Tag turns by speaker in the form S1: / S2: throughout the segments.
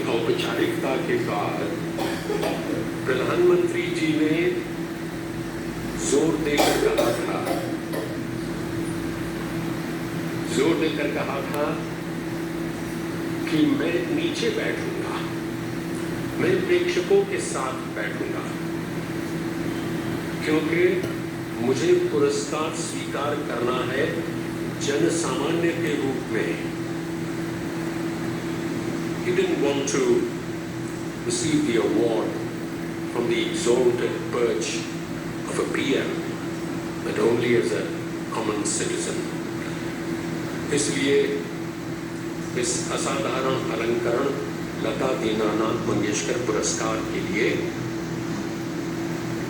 S1: औपचारिकता के बाद प्रधानमंत्री जी ने जोर देकर कहा था कि मैं नीचे बैठूंगा, मैं प्रेक्षकों के साथ बैठूंगा, क्योंकि मुझे पुरस्कार स्वीकार करना है जन सामान्य के रूप में। He didn't want to receive the award from the exalted perch of a PM, but only as a common citizen. इसलिए इस असाधारण अलंकरण लता दीनानाथ मंगेशकर पुरस्कार के लिए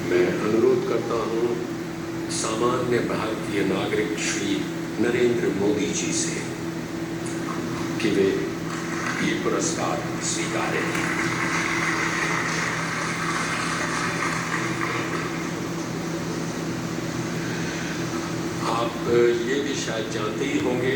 S1: मैं अनुरोध करता हूं सामान्य भारतीय नागरिक श्री नरेंद्र मोदी जी से कि वे ये पुरस्कार स्वीकारें। आप ये भी शायद जानते ही होंगे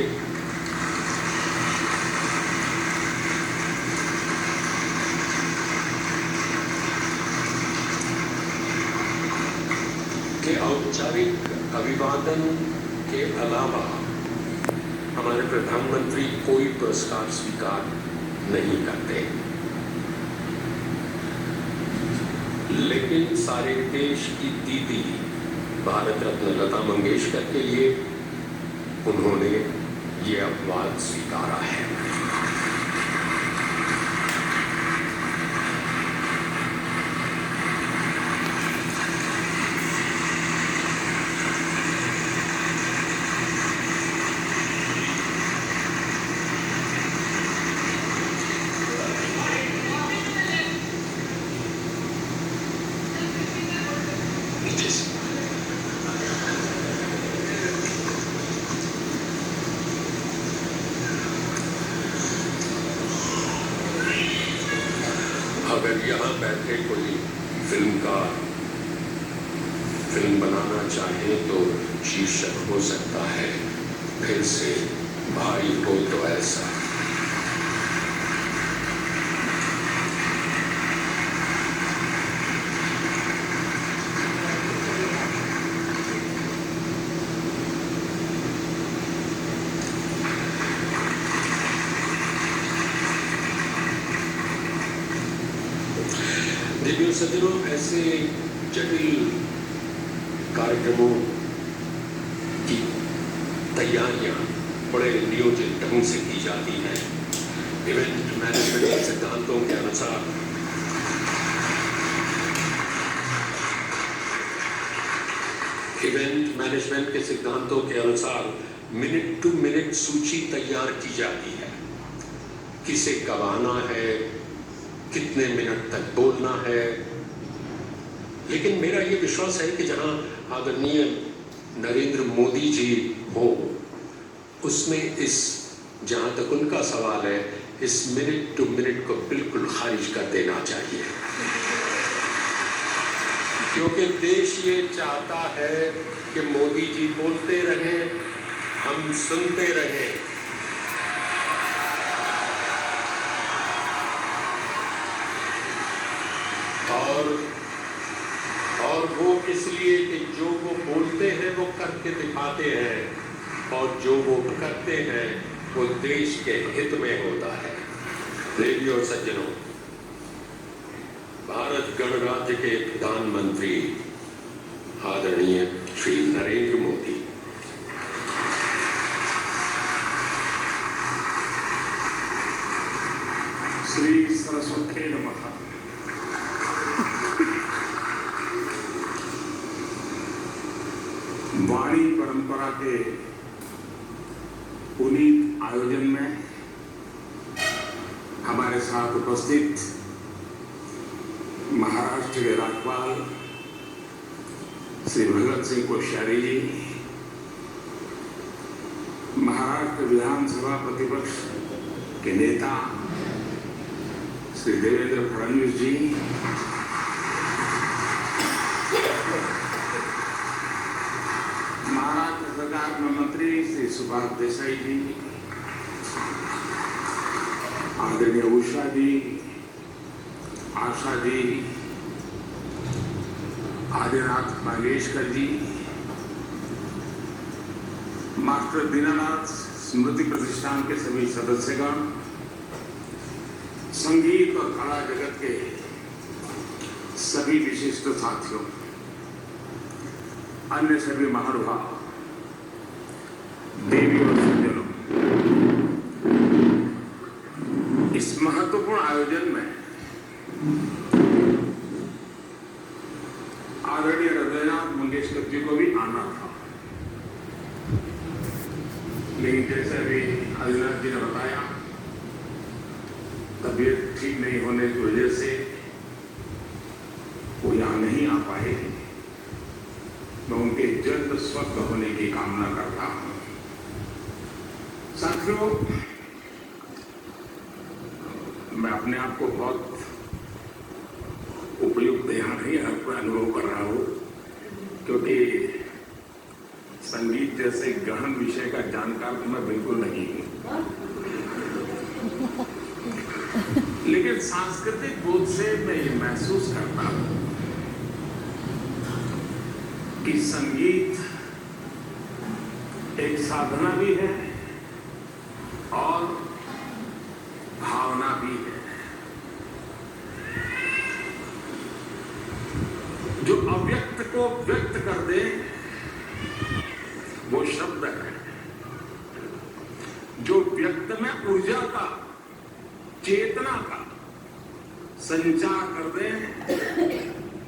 S1: कि औपचारिक अभिवादन के अलावा हमारे प्रधानमंत्री कोई पुरस्कार स्वीकार नहीं करते, लेकिन सारे देश की दीदी भारत रत्न लता मंगेशकर के लिए उन्होंने ये अपवाद स्वीकारा है। अगर यहाँ बैठे कोई फिल्म बनाना चाहे तो शीर्षक हो सकता है फिर से भाई हो तो ऐसा। देवियों सज्जनों, ऐसे जटिल कार्यक्रमों की तैयारियां बड़े नियोजित ढंग से की जाती हैं। इवेंट मैनेजमेंट के सिद्धांतों के अनुसार मिनट टू मिनट सूची तैयार की जाती है। किसे कब आना है, कितने मिनट तक बोलना है। लेकिन मेरा ये विश्वास है कि जहां आदरणीय नरेंद्र मोदी जी हो, उसमें जहां तक उनका सवाल है, इस मिनट टू मिनट को बिल्कुल खारिज कर देना चाहिए, क्योंकि देश ये चाहता है कि मोदी जी बोलते रहें, हम सुनते रहें। और वो इसलिए कि जो वो बोलते हैं वो करके दिखाते हैं, और जो वो करते हैं वो देश के हित में होता है। देवियों और सज्जनों, भारत गणराज्य के प्रधानमंत्री आदरणीय श्री नरेंद्र मोदी
S2: श्री सरस्वती नमः। वाणी परंपरा के पुनीत आयोजन में हमारे साथ उपस्थित महाराष्ट्र के राज्यपाल श्री भगत सिंह कोश्यारी जी, महाराष्ट्र विधानसभा प्रतिपक्ष के नेता श्री देवेंद्र फडणवीस जी, महाराष्ट्र सरकार में मंत्री श्री सुभाष देसाई जी, आदरणीय उषा जी, आशा जी, आदिनाथ मंगेशकर जी, मास्टर दीनानाथ स्मृति प्रतिष्ठान के सभी सदस्यगण, संगीत और कला जगत के सभी विशिष्ट साथियों, अन्य सभी महानुभाव, देवी और सज्जनों, इस महत्वपूर्ण आयोजन में आदरणीय हृदयनाथ मंगेशकर जी को भी आना था, लेकिन जैसे अभी आदिनाथ जी ने बताया, तबीयत ठीक नहीं होने की वजह से वो यहाँ नहीं आ पाए। मैं उनके जल्द स्वस्थ होने की कामना करता हूं। साथियों, मैं अपने आप को बहुत उपयुक्त यहाँ नहीं अनुभव कर रहा हूँ, क्योंकि संगीत जैसे गहन विषय का जानकार तो मैं बिल्कुल नहीं हूँ, लेकिन सांस्कृतिक बोध से मैं ये महसूस करता हूँ कि संगीत एक साधना भी है और भावना भी है। जो अव्यक्त को व्यक्त कर दे वो शब्द है, जो व्यक्त में ऊर्जा का, चेतना का संचार कर दे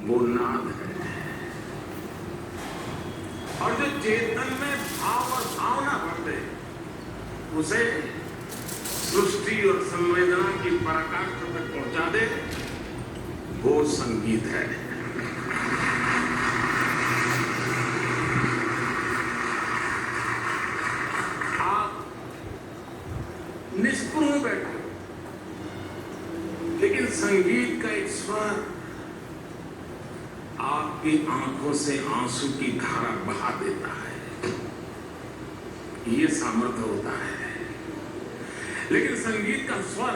S2: वो नाद है, और जो चेतन में भाव और भावना भर दे उसे सृष्टि और संवेदना की पराकाष्ठा तक पहुंचा दे वो संगीत है। आप निष्प्रुह बैठे, लेकिन संगीत का एक स्वर आपकी आंखों से आंसू की धारा बहा देता है, ये सामर्थ्य होता है। लेकिन संगीत का स्वर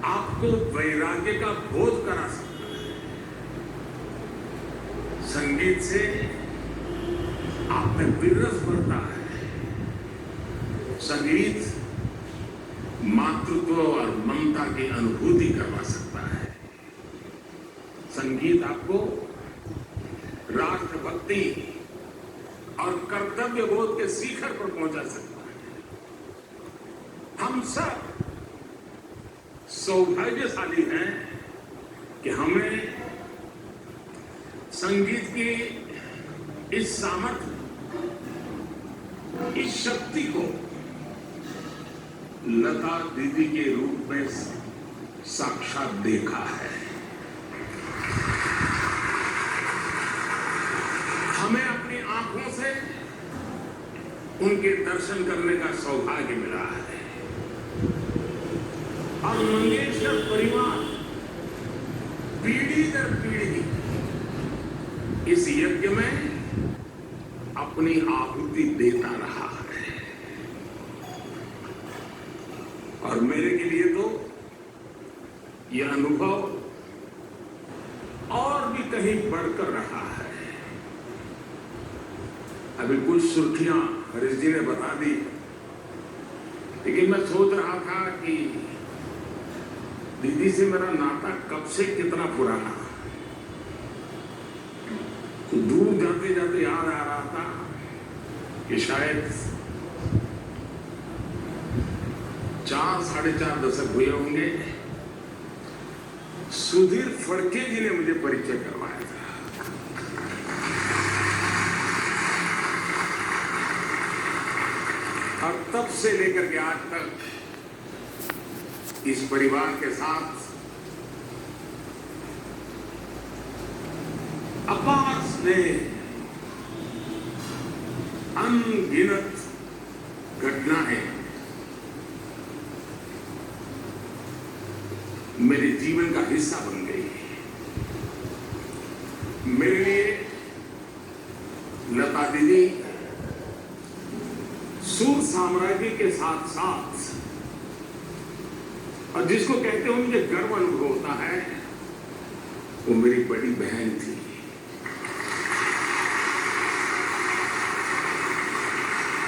S2: आपको वैराग्य का बोध करा सकता है। संगीत से आप में विरस बढ़ता है। संगीत मातृत्व और ममता की अनुभूति करवा सकता है। संगीत आपको राष्ट्रभक्ति और कर्तव्य बोध के शिखर पर पहुंचा सकता है। हम सब सौभाग्यशाली हैं कि हमें संगीत की इस सामर्थ्य, इस शक्ति को लता दीदी के रूप में साक्षात देखा है। हमें अपनी आंखों से उनके दर्शन करने का सौभाग्य मिला है, और मंगेशकर परिवार पीढ़ी दर पीढ़ी इस यज्ञ में अपनी आहुति देता रहा है, और मेरे के लिए तो यह अनुभव और भी कहीं बढ़कर रहा है। अभी कुछ सुर्खियां हरीश जी ने बता दी, लेकिन मैं सोच रहा था कि दीदी से मेरा नाता कब से कितना पुराना। तो दूर जाते जाते याद आ रहा था कि शायद 4 साढ़े 4 दशक हुए होंगे। सुधीर फड़के जी ने मुझे परिचय करवाया था। और तब से लेकर के आज तक इस परिवार के साथ अपार स्नेह, अनगिनत घटनाएं मेरे जीवन का हिस्सा बन गई। मेरे लिए लता दीदी सूर साम्राज्य के साथ साथ और जिसको कहते हो मुझे गर्व अनुभव होता है, वो मेरी बड़ी बहन थी।